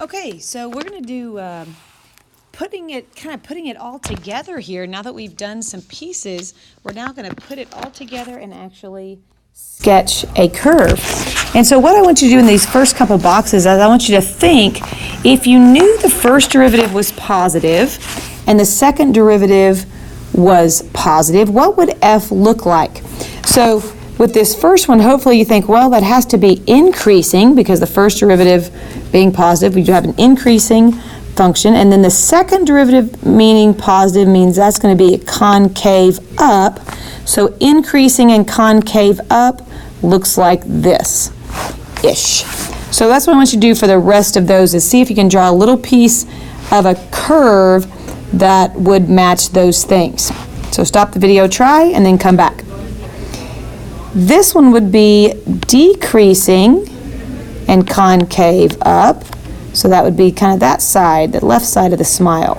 Okay, so we're going to do putting it all together here. Now that we've done some pieces, we're now going to put it all together and actually sketch a curve. And so what I want you to do in these first couple boxes is I want you to think, if you knew the first derivative was positive and the second derivative was positive, what would f look like? So with this first one, hopefully you think, well, that has to be increasing because the first derivative being positive, we do have an increasing function. And then the second derivative meaning positive means that's going to be a concave up. So increasing and concave up looks like this-ish. So that's what I want you to do for the rest of those is see if you can draw a little piece of a curve that would match those things. So stop the video, try, and then come back. This one would be decreasing and concave up. So that would be kind of that side, the left side of the smile.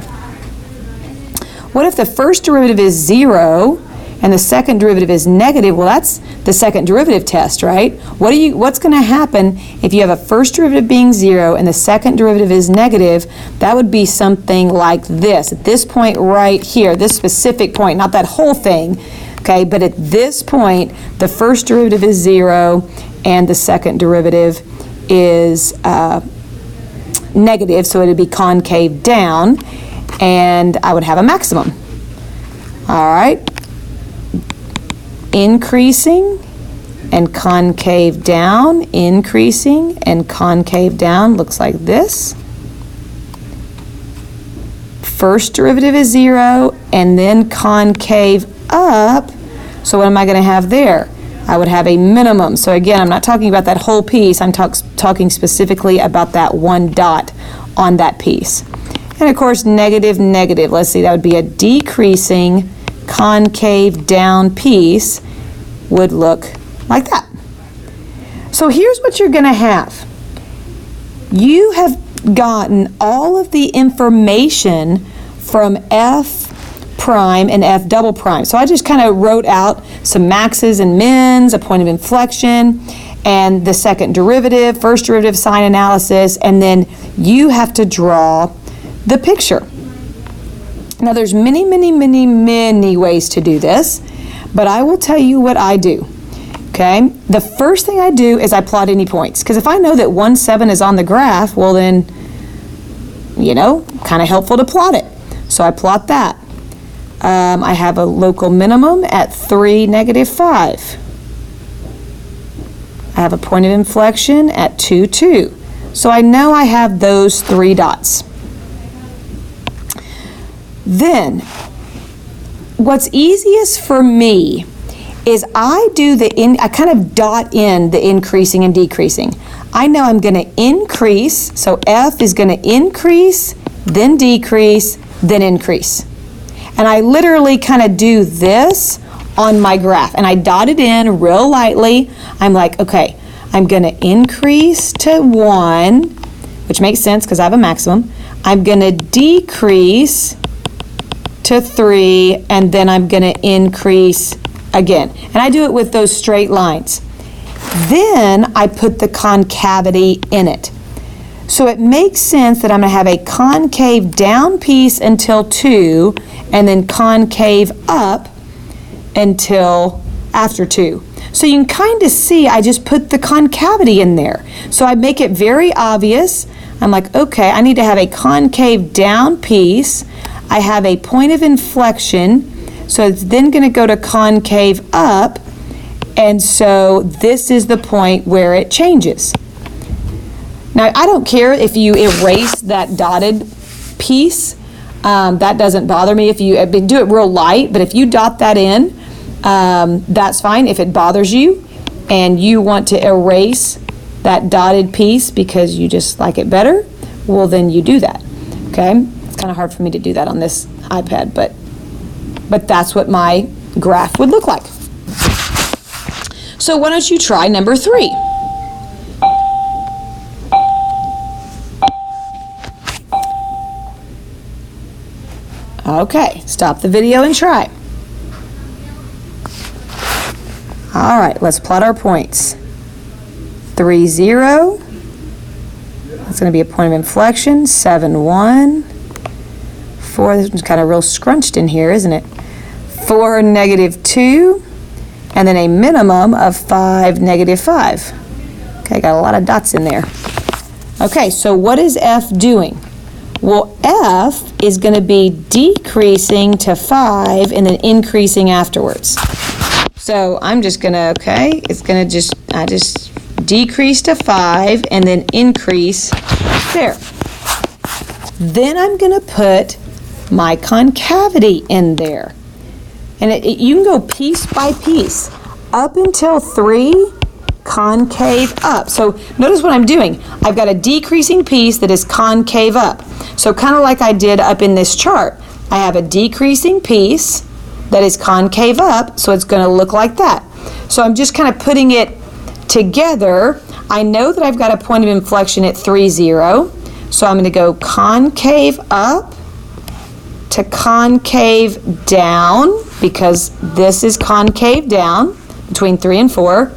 What if the first derivative is 0 and the second derivative is negative? Well, that's the second derivative test, right? What's going to happen if you have a first derivative being 0 and the second derivative is negative? That would be something like this. At this point right here, this specific point, not that whole thing, okay, but at this point, the first derivative is 0 and the second derivative is negative, so it would be concave down, and I would have a maximum. All right. Increasing and concave down, increasing and concave down looks like this. First derivative is 0 and then concave up. So what am I going to have there? I would have a minimum. So again, I'm not talking about that whole piece. I'm talking specifically about that one dot on that piece. And of course, negative, negative. Let's see, that would be a decreasing concave down piece would look like that. So here's what you're going to have. You have gotten all of the information from f prime and f double prime. So I just kind of wrote out some maxes and mins, a point of inflection, and the second derivative, first derivative sign analysis, and then you have to draw the picture. Now there's many, many, many, many ways to do this, but I will tell you what I do. Okay, the first thing I do is I plot any points, because if I know that 1, 7 is on the graph, well then, you know, kind of helpful to plot it. So I plot that. I have a local minimum at 3, negative 5. I have a point of inflection at 2, 2. So I know I have those 3 dots. Then, what's easiest for me is I kind of dot in the increasing and decreasing. I know I'm going to increase, so F is going to increase, then decrease, then increase. And I literally kind of do this on my graph. And I dot it in real lightly. I'm like, okay, I'm going to increase to 1, which makes sense because I have a maximum. I'm going to decrease to 3, and then I'm going to increase again. And I do it with those straight lines. Then I put the concavity in it. So it makes sense that I'm going to have a concave down piece until 2, and then concave up until after 2. So you can kind of see I just put the concavity in there. So I make it very obvious. I'm like, okay, I need to have a concave down piece. I have a point of inflection, so it's then going to go to concave up, and so this is the point where it changes. Now, I don't care if you erase that dotted piece. That doesn't bother me if you do it real light, but if you dot that in, that's fine. If it bothers you and you want to erase that dotted piece because you just like it better, well, then you do that, okay? It's kind of hard for me to do that on this iPad, but that's what my graph would look like. So why don't you try number 3? Okay, stop the video and try. All right, let's plot our points. 3, 0. Let's That's going to be a point of inflection, 7, 1. 4, this one's kind of real scrunched in here, isn't it? 4, negative 2, and then a minimum of 5, negative 5. Okay, got a lot of dots in there. Okay, so what is F doing? Well, F is going to be decreasing to 5 and then increasing afterwards. So I'm just going to, okay, it's going to just, I just decrease to 5 and then increase there. Then I'm going to put my concavity in there. And you can go piece by piece up until 3, concave up. So notice what I'm doing. I've got a decreasing piece that is concave up. So kind of like I did up in this chart. I have a decreasing piece that is concave up, so it's going to look like that. So I'm just kind of putting it together. I know that I've got a point of inflection at 3, 0. So I'm going to go concave up to concave down, because this is concave down between 3 and 4.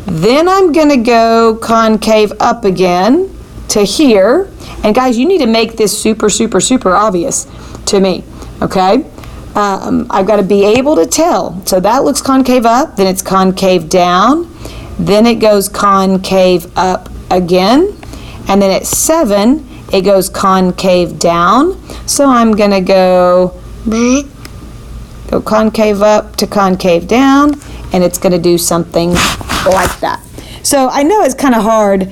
Then I'm going to go concave up again to here. And guys, you need to make this super, super, super obvious to me, okay? I've got to be able to tell. So that looks concave up, then it's concave down, then it goes concave up again, and then at 7, it goes concave down. So I'm going to go concave up to concave down, and it's going to do something like that. So I know it's kind of hard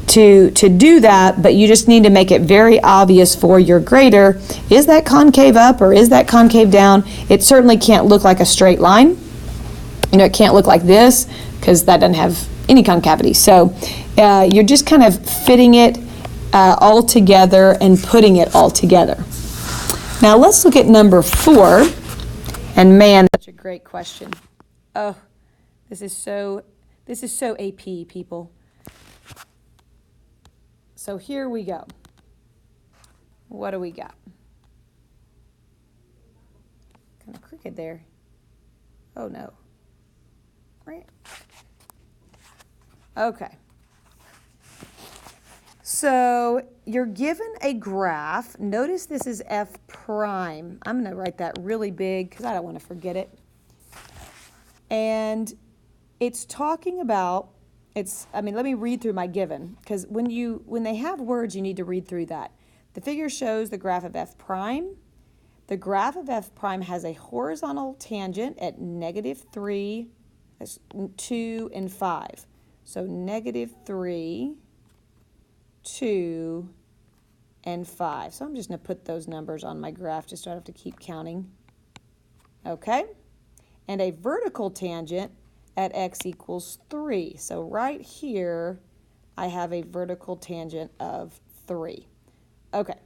to do that, but you just need to make it very obvious for your grader. Is that concave up or is that concave down? It certainly can't look like a straight line. You know, it can't look like this because that doesn't have any concavity. So you're just kind of fitting it all together and putting it all together. Now let's look at number 4. And man, that's a great question. Oh, this is so AP, people. So here we go. What do we got? Kind of crooked there. Oh no. Right. Okay. So you're given a graph. Notice this is F prime. I'm going to write that really big because I don't want to forget it. And it's talking about, let me read through my given, because when they have words, you need to read through that. The figure shows the graph of F prime. The graph of F prime has a horizontal tangent at -3, 2, and 5. So -3, 2, and 5. So I'm just going to put those numbers on my graph just so I don't have to keep counting. Okay? And a vertical tangent at x equals 3. So right here, I have a vertical tangent of 3. Okay.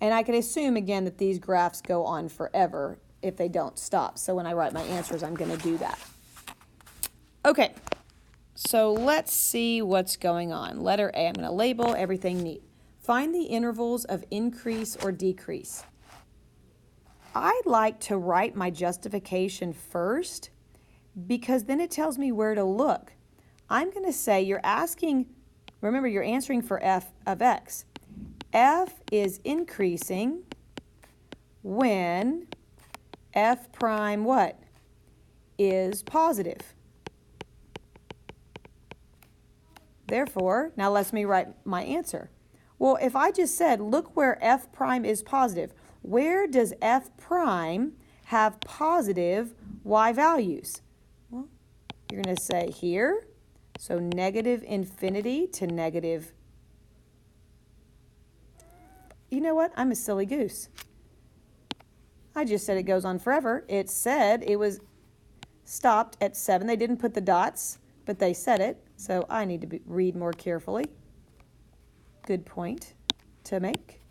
And I can assume, again, that these graphs go on forever if they don't stop. So when I write my answers, I'm going to do that. Okay. So let's see what's going on. Letter A, I'm going to label everything neat. Find the intervals of increase or decrease. I like to write my justification first because then it tells me where to look. I'm going to say you're asking, remember you're answering for f of x. F is increasing when f prime what? Is positive. Therefore, now let me write my answer. Well, if I just said, look where f prime is positive, where does f prime have positive y values? Well, you're going to say here, so -infinity to negative. You know what? I'm a silly goose. I just said it goes on forever. It said it was stopped at 7. They didn't put the dots, but they said it, so I need to read more carefully. Good point to make.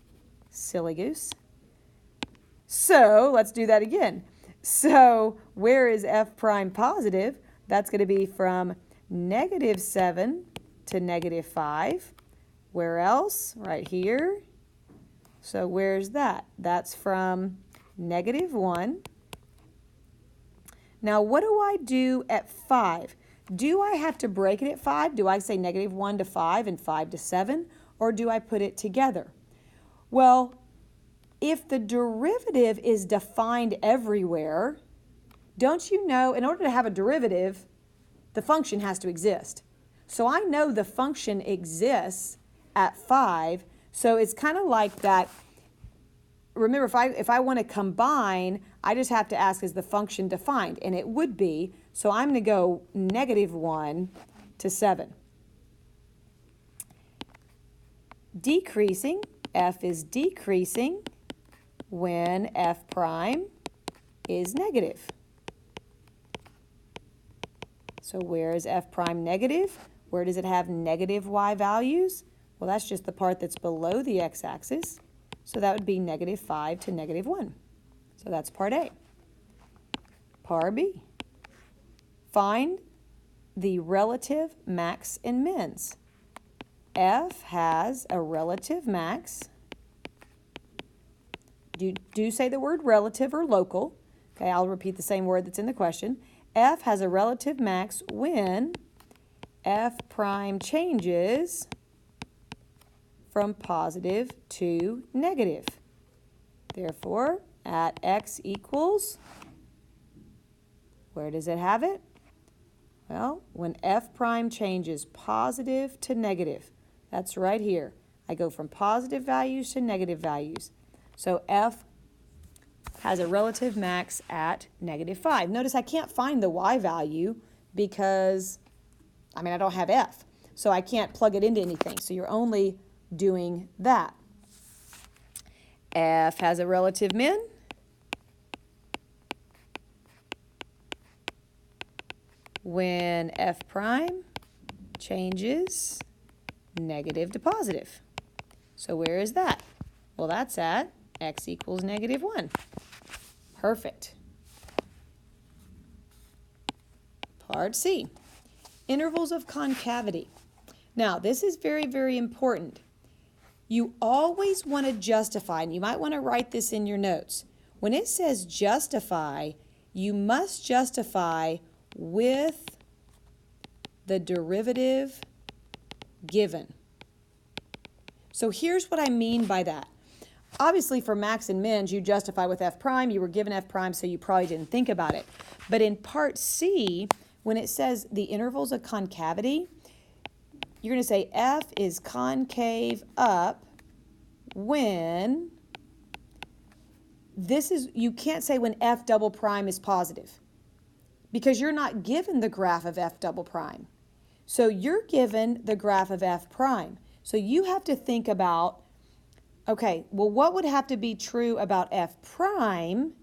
Silly goose. So let's do that again. So where is f prime positive? That's going to be from -7 to -5. Where else? Right here. So where's that? That's from -1. Now what do I do at 5? Do I have to break it at 5? Do I say -1 to 5 and 5 to 7? Or do I put it together? Well, if the derivative is defined everywhere, don't you know, in order to have a derivative, the function has to exist. So I know the function exists at 5, so it's kind of like that. Remember, if I want to combine, I just have to ask, is the function defined? And it would be, so I'm going to go -1 to 7. Decreasing, f is decreasing when f prime is negative. So where is f prime negative? Where does it have negative y values? Well, that's just the part that's below the x-axis. So that would be -5 to -1. So that's part A. Part B. Find the relative max and mins. F has a relative max. Do say the word relative or local. Okay, I'll repeat the same word that's in the question. F has a relative max when f prime changes from positive to negative. Therefore, at x equals, where does it have it? Well, when f prime changes positive to negative, that's right here. I go from positive values to negative values. So f has a relative max at -5. Notice I can't find the y value because, I don't have f. So I can't plug it into anything. So you're only doing that. F has a relative min. When f prime changes negative to positive. So where is that? Well, that's at x equals -1. Perfect. Part C, intervals of concavity. Now, this is very, very important. You always want to justify, and you might want to write this in your notes. When it says justify, you must justify with the derivative given. So here's what I mean by that. Obviously, for max and mins, you justify with f prime. You were given f prime, so you probably didn't think about it. But in part C, when it says the intervals of concavity, you're going to say f is concave up when you can't say when f double prime is positive because you're not given the graph of f double prime. So you're given the graph of f prime. So you have to think about, okay, well, what would have to be true about f prime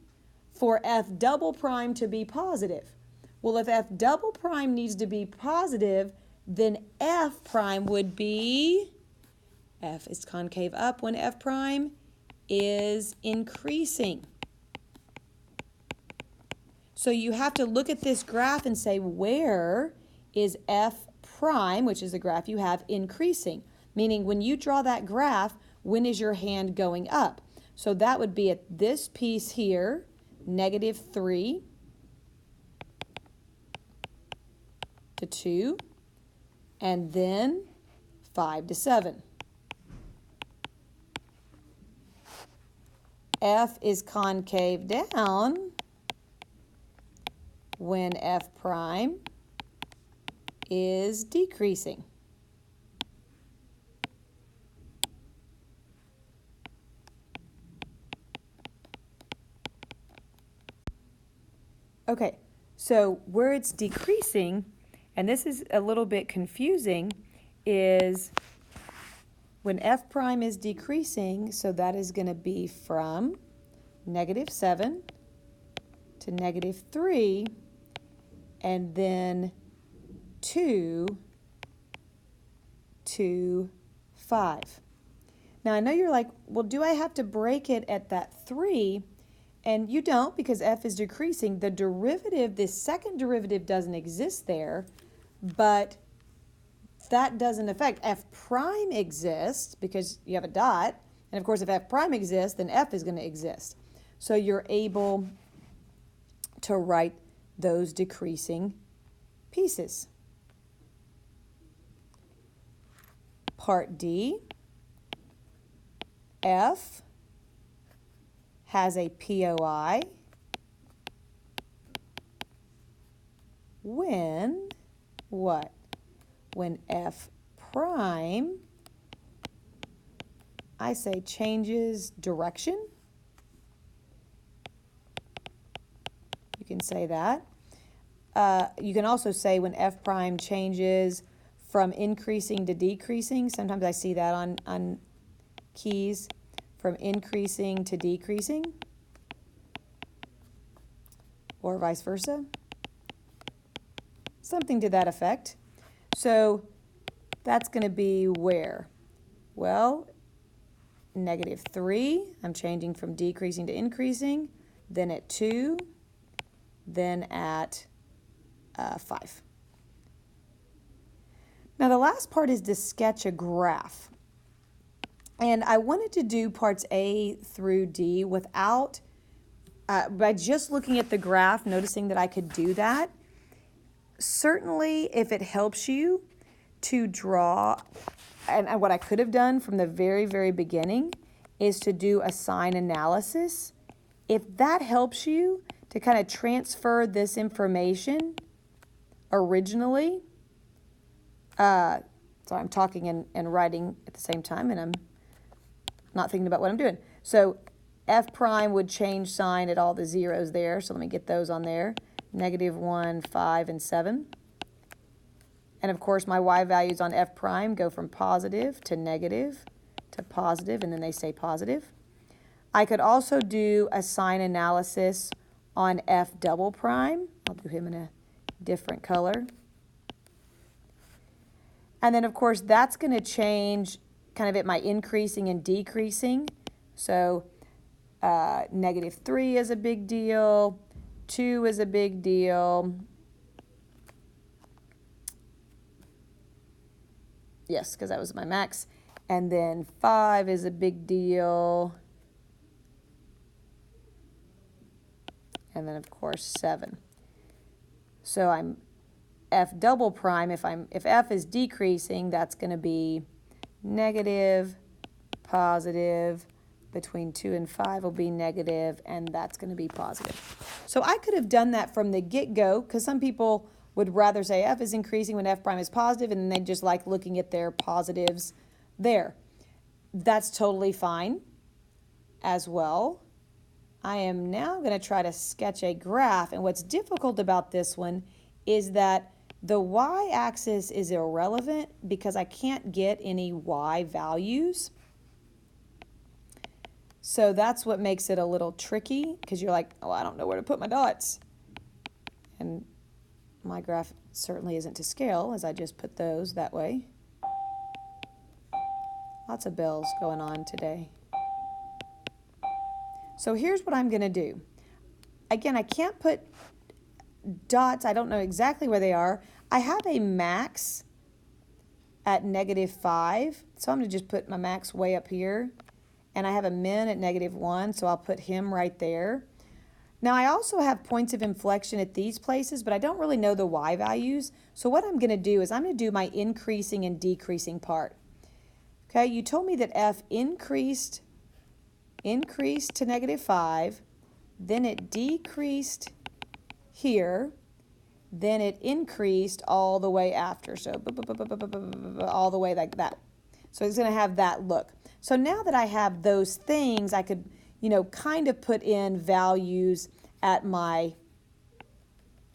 for f double prime to be positive? Well, if f double prime needs to be positive, then f prime would be, f is concave up when f prime is increasing. So you have to look at this graph and say, where is f prime, which is the graph you have, increasing? Meaning when you draw that graph, when is your hand going up? So that would be at this piece here, -3 to 2, and then 5 to 7. F is concave down when f prime is decreasing. Okay, so where it's decreasing, and this is a little bit confusing, is when f prime is decreasing, so that is going to be from -7 to -3, and then 2 to 5. Now, I know you're like, well, do I have to break it at that 3? And you don't, because f is decreasing. The derivative, this second derivative doesn't exist there, but that doesn't affect. F prime exists because you have a dot, and of course if f prime exists, then f is going to exist. So you're able to write those decreasing pieces. Part D, F has a POI when what? When F prime, I say changes direction. You can say that. You can also say when F prime changes from increasing to decreasing. Sometimes I see that on keys, from increasing to decreasing, or vice versa. Something to that effect. So that's going to be where? Well, -3, I'm changing from decreasing to increasing, then at 2, then at 5. Now the last part is to sketch a graph. And I wanted to do parts A through D without, by just looking at the graph, noticing that I could do that. Certainly, if it helps you to draw, and what I could have done from the very, very beginning is to do a sign analysis. If that helps you to kind of transfer this information originally, sorry, I'm talking and writing at the same time, and I'm not thinking about what I'm doing. So F prime would change sign at all the zeros there. So let me get those on there. -1, 5, and 7. And of course, my Y values on F prime go from positive to negative to positive, and then they stay positive. I could also do a sign analysis on F double prime. I'll do him in a different color. And then, of course, that's going to change kind of at my increasing and decreasing. So -3 is a big deal. 2 is a big deal. Yes, because that was my max. And then 5 is a big deal. And then, of course, 7. So I'm F double prime. If F is decreasing, that's going to be negative, positive. Between 2 and 5 will be negative, and that's going to be positive. So I could have done that from the get-go, because some people would rather say F is increasing when F prime is positive, and then they just like looking at their positives there. That's totally fine as well. I am now going to try to sketch a graph, and what's difficult about this one is that the y-axis is irrelevant because I can't get any y values. So that's what makes it a little tricky, because you're like, oh, I don't know where to put my dots. And my graph certainly isn't to scale, as I just put those that way. Lots of bells going on today. So here's what I'm going to do. Again, I can't put dots. I don't know exactly where they are. I have a max at -5, so I'm going to just put my max way up here. And I have a min at -1, so I'll put him right there. Now I also have points of inflection at these places, but I don't really know the y values. So what I'm going to do is I'm going to do my increasing and decreasing part. Okay, you told me that F increased to -5, then it decreased here, then it increased all the way after. So all the way like that. So it's going to have that look. So now that I have those things, I could, kind of put in values at my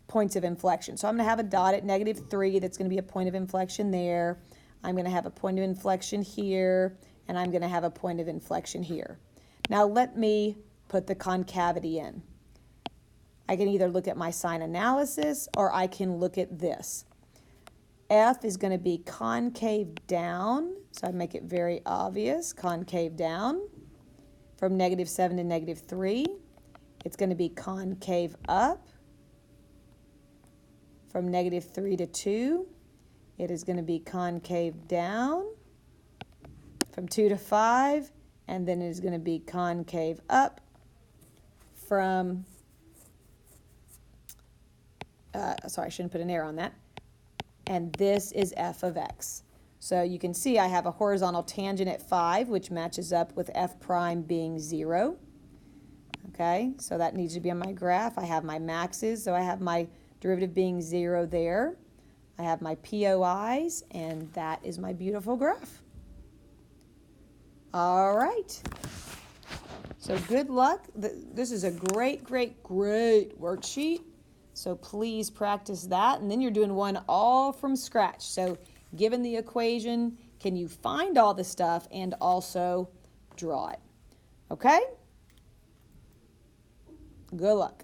points of inflection. So I'm going to have a dot at -3. That's going to be a point of inflection there. I'm going to have a point of inflection here, and I'm going to have a point of inflection here. Now let me put the concavity in. I can either look at my sign analysis, or I can look at this. F is going to be concave down, so I make it very obvious, concave down from -7 to -3. It's going to be concave up from -3 to 2. It is going to be concave down from 2 to 5, and then it is going to be concave up from, sorry, I shouldn't put an arrow on that. And this is f of x. So you can see I have a horizontal tangent at 5, which matches up with f prime being 0. Okay, so that needs to be on my graph. I have my maxes, so I have my derivative being 0 there. I have my POIs, and that is my beautiful graph. All right. So good luck. This is a great, great, great worksheet. So please practice that. And then you're doing one all from scratch. So given the equation, can you find all the stuff and also draw it? Okay? Good luck.